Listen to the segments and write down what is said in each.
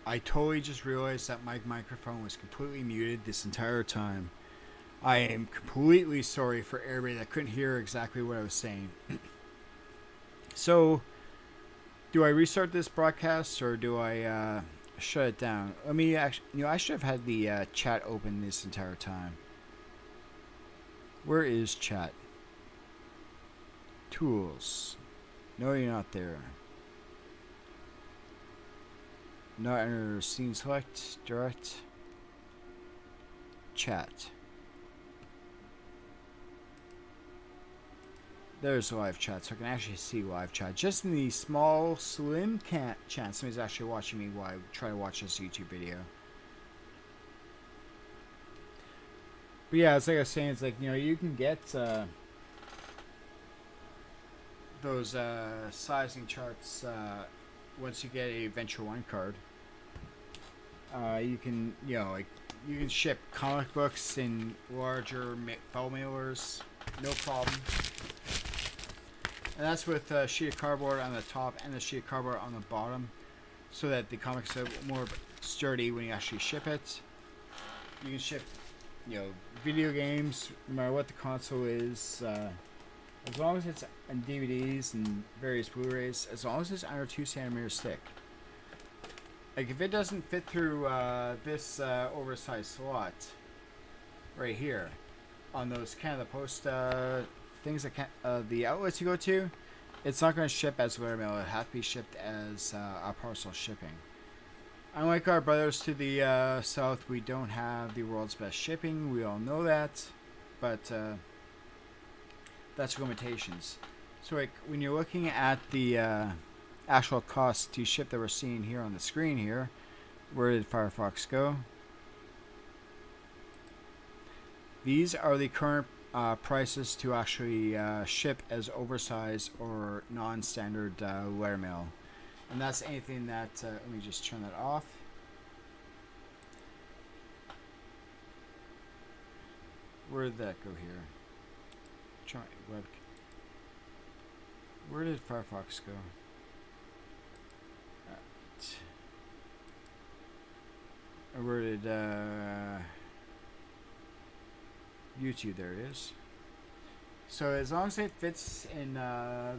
I totally just realized that my microphone was completely muted this entire time. I am completely sorry for everybody that couldn't hear exactly what I was saying. So, do I restart this broadcast or do I shut it down? Let me actually, I should have had the chat open this entire time. Where is chat? Tools. No, you're not there. Not under scene select, direct, chat. There's live chat, so I can actually see live chat. Just in the small, slim chance somebody's actually watching me while I try to watch this YouTube video. But yeah, it's like I was saying, it's like, you can get those sizing charts once you get a Venture 1 card. You can, you can ship comic books in larger file mailers, no problem. And that's with a sheet of cardboard on the top and a sheet of cardboard on the bottom, so that the comics are more sturdy when you actually ship it. You can ship, video games, no matter what the console is, as long as it's on DVDs and various Blu-rays, as long as it's under 2 centimeters thick. Like if it doesn't fit through this oversized slot right here on those Canada Post things that the outlets you go to, it's not going to ship as lettermail. It has to be shipped as a parcel shipping. Unlike our brothers to the south, we don't have the world's best shipping. We all know that, but that's limitations. So like when you're looking at the actual cost to ship that we're seeing here on the screen here, where did Firefox go? These are the current prices to actually ship as oversized or non-standard lettermail, and that's anything that let me just turn that off. Where did that go here? Try web. Where did Firefox go? Where did YouTube? There it is. So as long as it fits in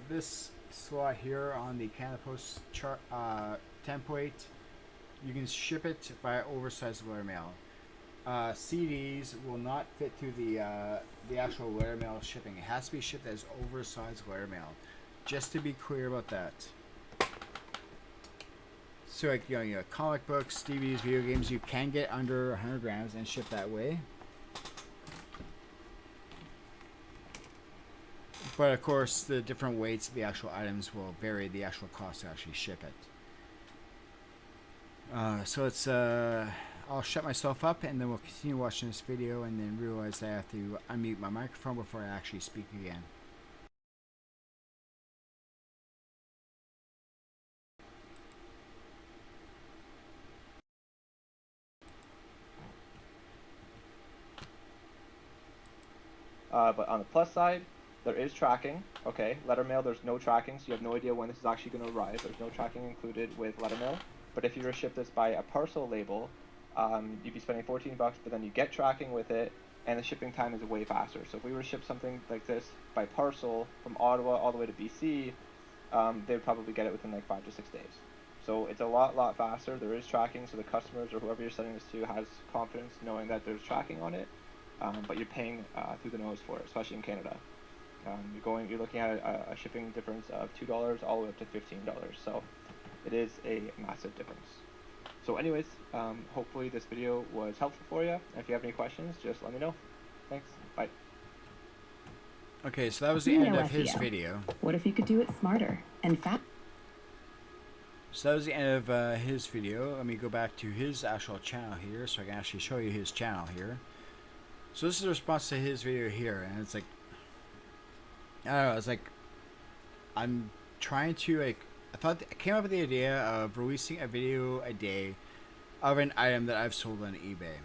this slot here on the Canada Post chart template, you can ship it by oversized lettermail. CDs will not fit through the actual lettermail shipping. It has to be shipped as oversized lettermail. Just to be clear about that. So like comic books, DVDs, video games, you can get under 100 grams and ship that way. But of course, the different weights of the actual items will vary the actual cost to actually ship it. So it's I'll shut myself up and then we'll continue watching this video and then realize that I have to unmute my microphone before I actually speak again. But on the plus side, there is tracking. Okay, lettermail, there's no tracking, so you have no idea when this is actually going to arrive. There's no tracking included with lettermail. But if you were to ship this by a parcel label, you'd be spending $14, but then you get tracking with it, and the shipping time is way faster. So if we were to ship something like this by parcel from Ottawa all the way to BC, they would probably get it within like 5 to 6 days. So it's a lot faster. There is tracking, so the customers or whoever you're sending this to has confidence knowing that there's tracking on it. But you're paying through the nose for it, especially in Canada. You're looking at a shipping difference of $2 all the way up to $15. So it is a massive difference. So anyways, hopefully this video was helpful for you. If you have any questions, just let me know. Thanks. Bye. Okay, so that was the end of his video. What if you could do it smarter and fast? So that was the end of his video. Let me go back to his actual channel here so I can actually show you his channel here. So this is a response to his video here, and it's like, I don't know, it's like, I'm trying to, like, I came up with the idea of releasing a video a day of an item that I've sold on eBay.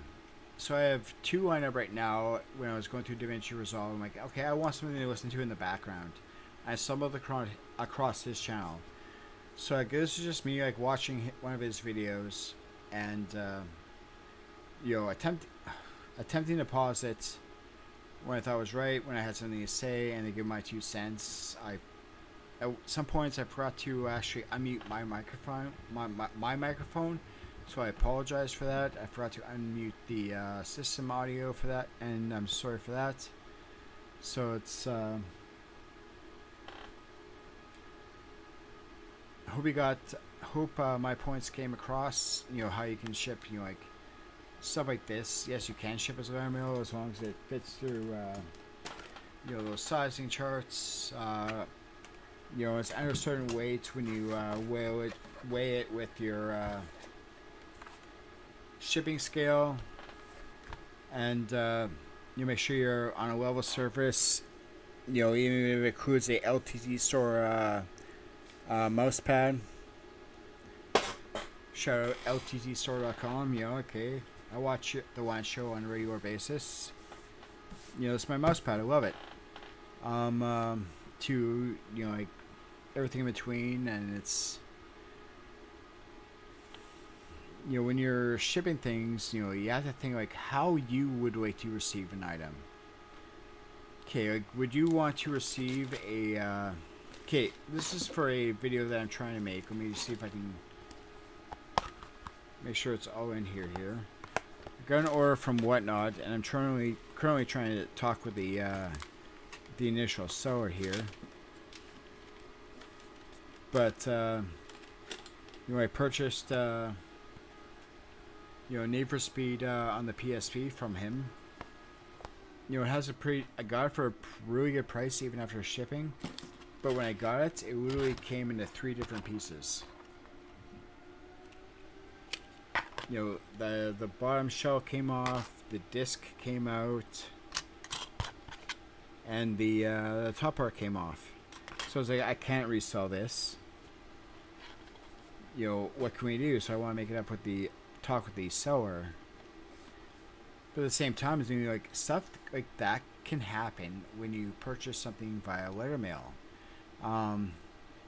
So I have 2 lined up right now. When I was going through DaVinci Resolve, I'm like, okay, I want something to listen to in the background. I stumbled across his channel. So like, this is just me like watching one of his videos, and attempting to pause it when I thought it was right, when I had something to say, and to give my 2 cents. At some points I forgot to actually unmute my microphone, my microphone, so I apologize for that. I forgot to unmute the system audio for that, and I'm sorry for that. So it's hope my points came across. How you can ship, like stuff like this. Yes, you can ship as lettermail as long as it fits through those sizing charts. It's under certain weights when you weigh it with your shipping scale, and you make sure you're on a level surface. Even if it includes a LTT store mouse pad. Shout out lttstore.com. Okay, I watch the One Show on a regular basis. It's my mouse pad. I love it. To like everything in between, and it's when you're shipping things, you have to think like how you would like to receive an item. Okay, like would you want to receive a okay, this is for a video that I'm trying to make. Let me see if I can make sure it's all in here. I got an order from Whatnot, and I'm currently trying to talk with the initial seller here. But I purchased Need for Speed on the PSP from him. It has I got it for a really good price even after shipping. But when I got it, it literally came into 3 different pieces. The bottom shell came off, the disc came out, and the top part came off. So I was like, I can't resell this. What can we do? So I want to make it up with talk with the seller. But at the same time, it's like stuff like that can happen when you purchase something via lettermail.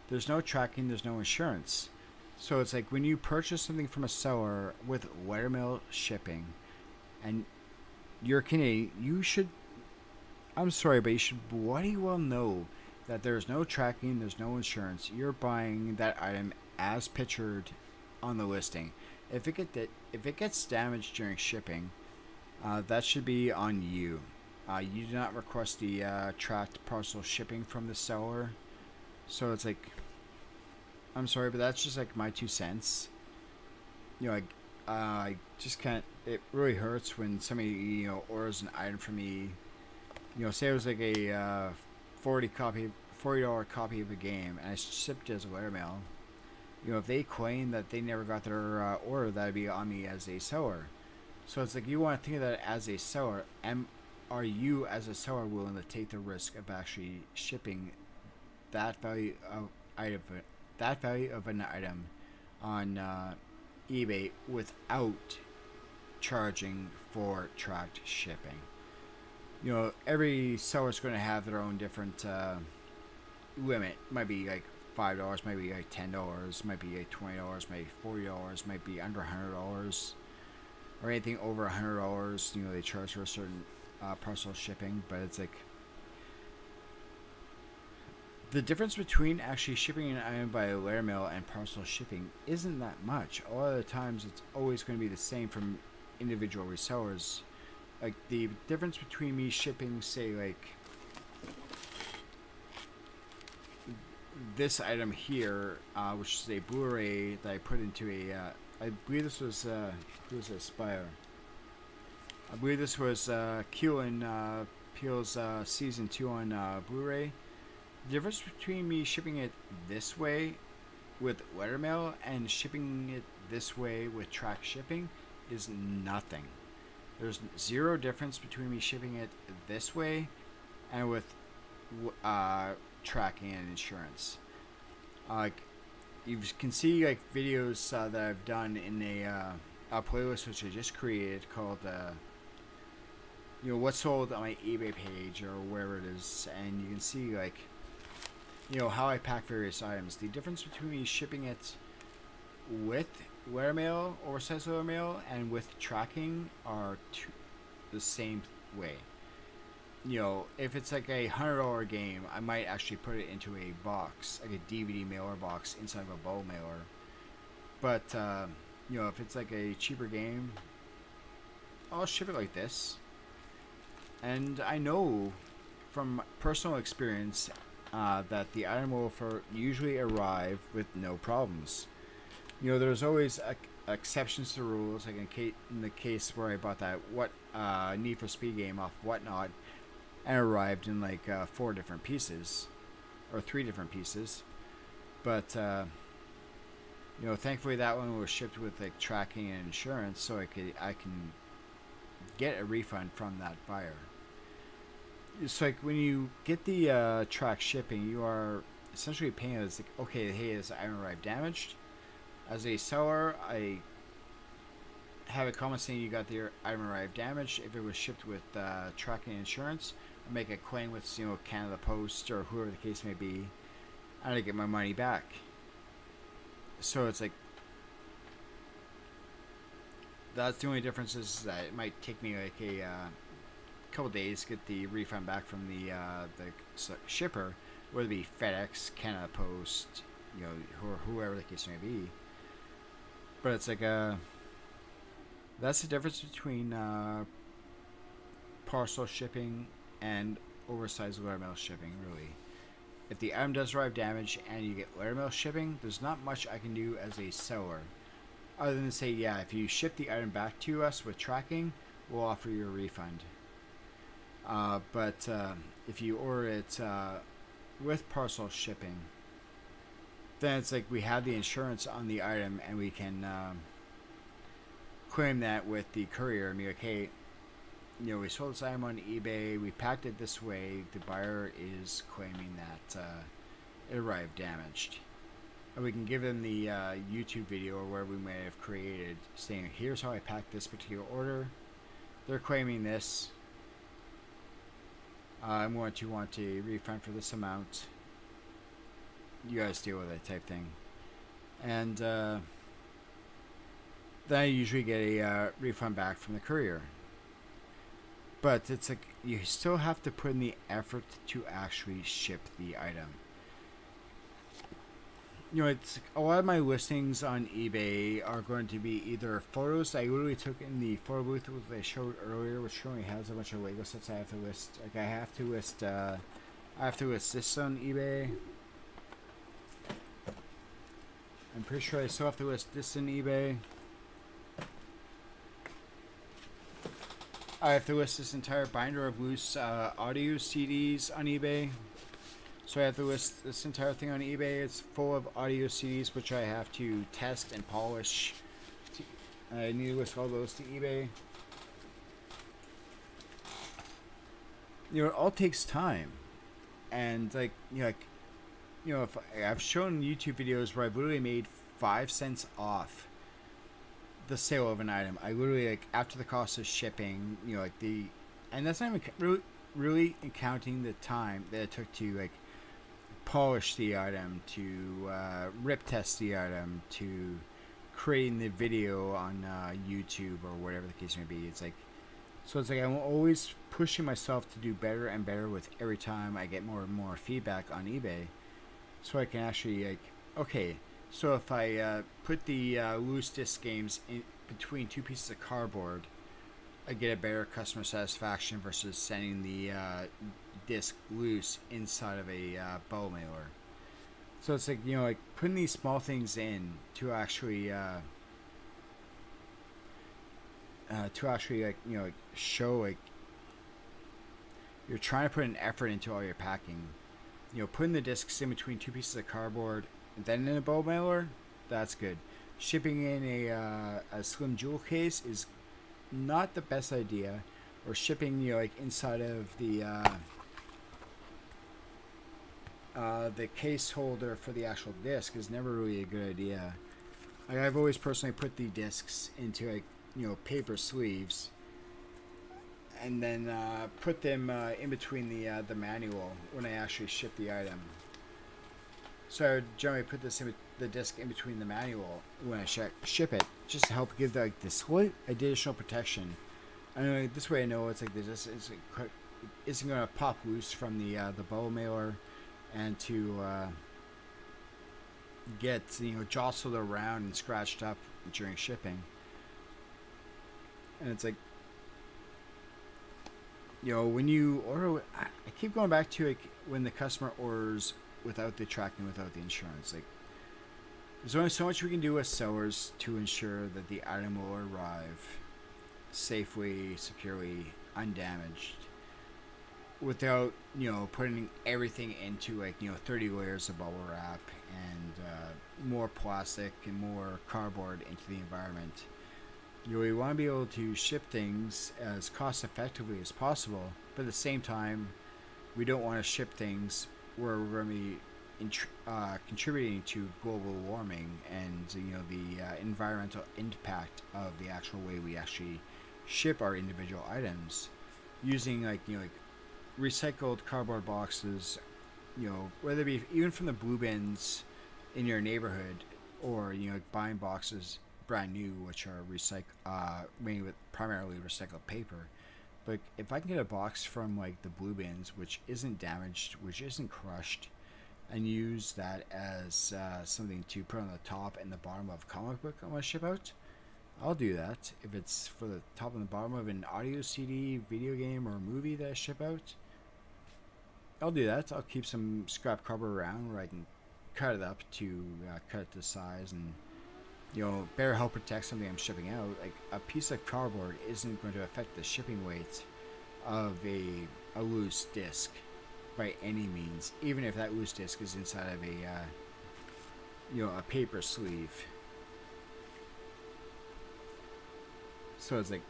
There's no tracking, there's no insurance. So it's like when you purchase something from a seller with lettermail shipping, and you're Canadian, you should, I'm sorry, but you should bloody well know that there's no tracking, there's no insurance. You're buying that item as pictured on the listing. If it gets damaged during shipping, that should be on you. You do not request the tracked parcel shipping from the seller. So it's like, I'm sorry, but that's just like my 2 cents. I just can't. It really hurts when somebody orders an item from me. Say it was like a $40 copy of a game, and I shipped it as a lettermail. If they claim that they never got their order, that'd be on me as a seller. So it's like you want to think of that as a seller. Are you as a seller willing to take the risk of actually shipping that value of an item on eBay without charging for tracked shipping? Every seller's going to have their own different limit. Might be like $5, might be like $10, might be like $20, maybe $40, might be under $100, or anything over $100. They charge for a certain parcel shipping, but it's like the difference between actually shipping an item by lettermail and parcel shipping isn't that much. A lot of the times, it's always going to be the same from individual resellers. Like the difference between me shipping, say, like this item here, which is a Blu-ray that I put into a, I believe this was Spire. I believe this was Keel and Peele's Season 2 on Blu-ray. The difference between me shipping it this way with lettermail and shipping it this way with track shipping is nothing. There's zero difference between me shipping it this way and with tracking and insurance. You can see like videos that I've done in a playlist which I just created called what's sold on my eBay page or wherever it is, and you can see like how I pack various items. The difference between me shipping it with lettermail, oversized lettermail, and with tracking are the same way. You know, if it's like a $100 game, I might actually put it into a box, like a DVD mailer box inside of a bow mailer. But you know, if it's like a cheaper game, I'll ship it like this. And I know from personal experience that the item will usually arrive with no problems. You know, there's always exceptions to the rules, like in the case where I bought that Need for Speed game off Whatnot, and arrived in like 4 different pieces, or 3 different pieces. But you know, thankfully that one was shipped with like tracking and insurance, so I can get a refund from that buyer. It's like when you get the track shipping, you are essentially paying as like, okay, hey, this item arrived damaged. As a seller, I have a comment saying you got the item arrived damaged. If it was shipped with tracking and insurance, I make a claim with, you know, Canada Post or whoever the case may be, and I get my money back. So it's like, that's the only difference, is that it might take me like a couple days to get the refund back from the shipper, whether it be FedEx, Canada Post, you know, or whoever the case may be. But it's like that's the difference between parcel shipping and oversized lettermail shipping, really. If the item does arrive damaged and you get lettermail shipping, there's not much I can do as a seller, other than to say, yeah, if you ship the item back to us with tracking, we'll offer you a refund. But if you order it with parcel shipping, then it's like we have the insurance on the item, and we can claim that with the courier and be like, hey, you know, we sold this item on eBay, we packed it this way, the buyer is claiming that it arrived damaged. And we can give them the YouTube video or whatever we may have created, saying, here's how I packed this particular order. They're claiming this. I'm going to want a refund for this amount. You guys deal with it, type thing. And then I usually get a refund back from the courier. But it's like, you still have to put in the effort to actually ship the item. You know, it's a lot of my listings on eBay are going to be either photos I literally took in the photo booth that I showed earlier, which only has a bunch of Lego sets I have to list. Like I have to list this on eBay. I'm pretty sure I still have to list this in eBay. I have to list this entire binder of loose audio CDs on eBay. So I have to list this entire thing on eBay. It's full of audio CDs, which I have to test and polish. I need to list all those to eBay. You know, it all takes time. And like, if I've shown YouTube videos where I've literally made 5 cents off the sale of an item. I literally, like, after the cost of shipping, you know, like and that's not even really counting the time that it took to like polish the item, to rip test the item, to creating the video on YouTube or whatever the case may be. It's like, so it's like I'm always pushing myself to do better and better with every time I get more and more feedback on eBay, so I can actually, like, okay, so if I put the loose disc games in between 2 pieces of cardboard, I get a better customer satisfaction versus sending the disc loose inside of a bow mailer. So it's like, you know, like putting these small things in to actually like, you know, like show like you're trying to put an effort into all your packing. You know, putting the discs in between 2 pieces of cardboard and then in a bow mailer, that's good. Shipping in a slim jewel case is not the best idea, or shipping, you know, like inside of the case holder for the actual disc is never really a good idea. Like, I've always personally put the discs into, like, you know, paper sleeves, and then put them in between the manual when I actually ship the item. So I would generally put this in the disc in between the manual when I ship it, just to help give like this slight additional protection. I know this way I know it's like this isn't going to pop loose from the bow mailer, and to get jostled around and scratched up during shipping. And it's like, when you order, I keep going back to like when the customer orders without the tracking, without the insurance. Like, there's only so much we can do as sellers to ensure that the item will arrive safely, securely, undamaged, without putting everything into like 30 layers of bubble wrap and more plastic and more cardboard into the environment. We want to be able to ship things as cost effectively as possible, but at the same time, we don't want to ship things where we're going to be contributing to global warming and the environmental impact of the actual way we actually ship our individual items, using like recycled cardboard boxes, whether it be even from the blue bins in your neighborhood, or buying boxes brand new, which are made with primarily recycled paper. But if I can get a box from like the blue bins, which isn't damaged, which isn't crushed, and use that as something to put on the top and the bottom of a comic book I want to ship out, I'll do that. If it's for the top and the bottom of an audio CD, video game, or movie that I ship out, I'll do that. I'll keep some scrap cardboard around where I can cut it up to cut it to size and better help protect something I'm shipping out. Like, a piece of cardboard isn't going to affect the shipping weight of a loose disc by any means, even if that loose disc is inside of a paper sleeve. So it's like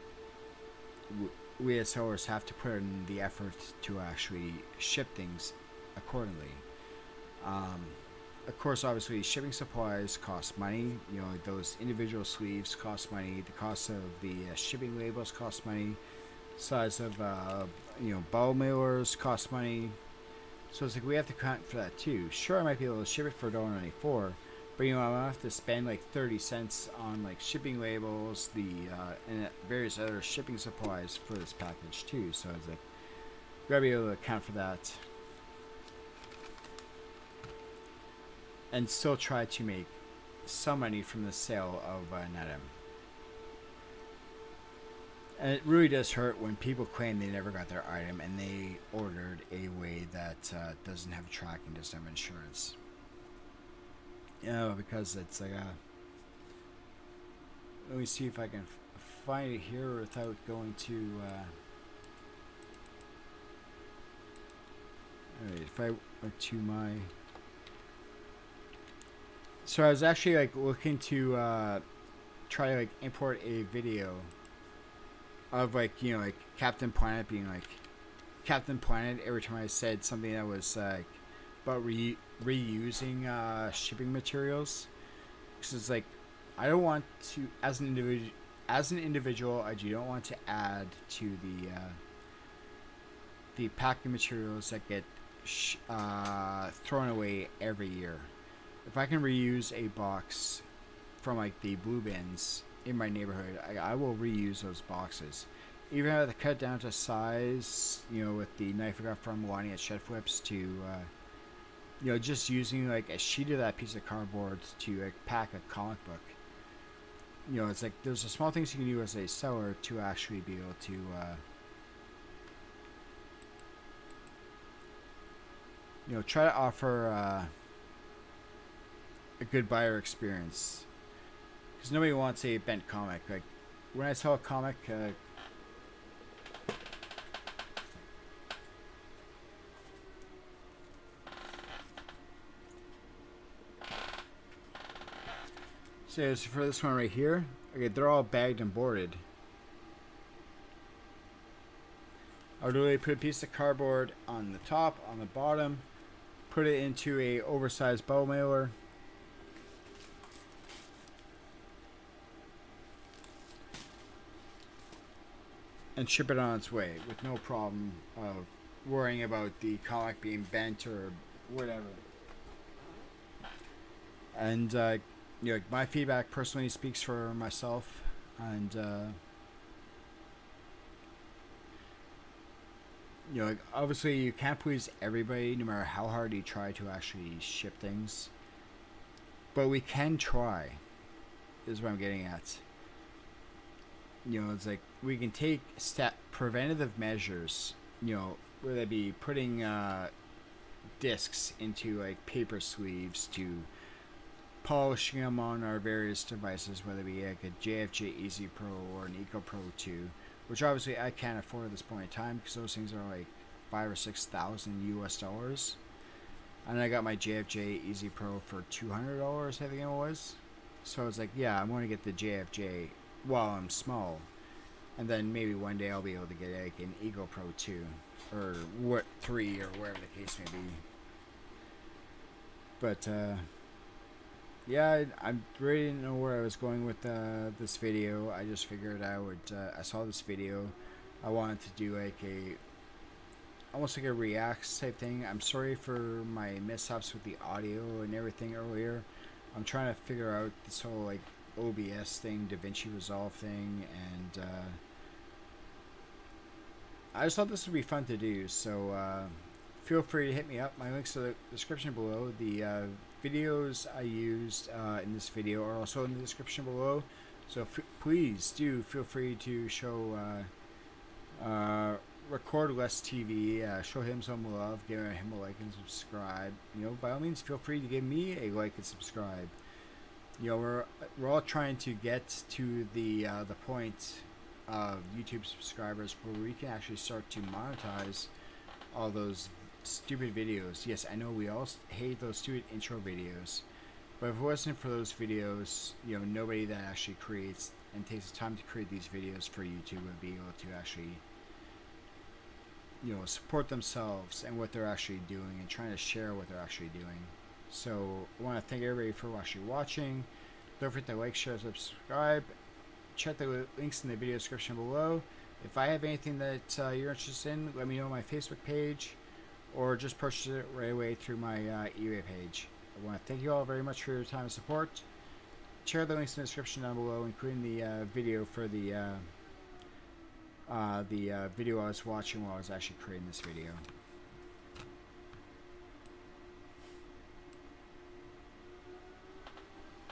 we as sellers have to put in the effort to actually ship things accordingly. Of course, obviously, shipping supplies cost money. Those individual sleeves cost money. The cost of the shipping labels cost money. Size of ball mailers cost money. So it's like we have to account for that too. Sure, I might be able to ship it for $1.94, but I'm gonna have to spend like 30 cents on like shipping labels, and various other shipping supplies for this package too. So it's like we gotta be able to account for that, and still try to make some money from the sale of an item. And it really does hurt when people claim they never got their item and they ordered a way that doesn't have tracking, doesn't have insurance. Because it's like let me see if I can find it here without going to alright, if I went to my, so I was actually like looking to try to like import a video of like like Captain Planet being like Captain Planet every time I said something that was like about reusing shipping materials, because it's like I don't want to, as an individual I don't want to add to the packing materials that get thrown away every year. If I can reuse a box from like the blue bins in my neighborhood, I will reuse those boxes. Even if I have to cut down to size, with the knife I got from Lonnie at Shed Flips, to just using like a sheet of that piece of cardboard to like pack a comic book. It's like there's the small things you can do as a seller to actually be able to try to offer a good buyer experience. Because nobody wants a bent comic. Like, when I sell a comic, so for this one right here, okay, they're all bagged and boarded. I'll literally put a piece of cardboard on the top, on the bottom, put it into a oversized bow mailer, and ship it on its way with no problem of worrying about the comic being bent or whatever. And you know, my feedback personally speaks for myself, and you know, like, obviously you can't please everybody, no matter how hard you try to actually ship things. But we can try, is what I'm getting at. You know, it's like we can take preventative measures. You know, whether it be putting discs into like paper sleeves, to polishing them on our various devices, whether it be like a JFJ Easy Pro or an Eco Pro 2, which obviously I can't afford at this point in time because those things are like $5,000 or $6,000 US. And I got my JFJ Easy Pro for $200, I think it was. So it's like, yeah, I want to get the JFJ while I'm small, and then maybe one day I'll be able to get like an Eco Pro 2 or what 3 or whatever the case may be. But yeah, I really didn't know where I was going with this video. I just figured I would. I saw this video. I wanted to do like almost like a reacts type thing. I'm sorry for my mishaps with the audio and everything earlier. I'm trying to figure out this whole like OBS thing, DaVinci Resolve thing, and I just thought this would be fun to do. So feel free to hit me up. My links to the description below. The videos I used in this video are also in the description below. So please do feel free to show RecordlessTV, show him some love, give him a like and subscribe. You know, by all means, feel free to give me a like and subscribe. You know, we're all trying to get to the point of YouTube subscribers where we can actually start to monetize all those stupid videos. Yes, I know we all hate those stupid intro videos, but if it wasn't for those videos, you know, nobody that actually creates and takes the time to create these videos for YouTube would be able to actually, you know, support themselves and what they're actually doing and trying to share what they're actually doing. So I want to thank everybody for actually watching. Don't forget to like, share, subscribe. Check the links in the video description below. If I have anything that you're interested in, let me know on my Facebook page, or just purchase it right away through my eBay page. I want to thank you all very much for your time and support. Check the links in the description down below, including the video for the video I was watching while I was actually creating this video.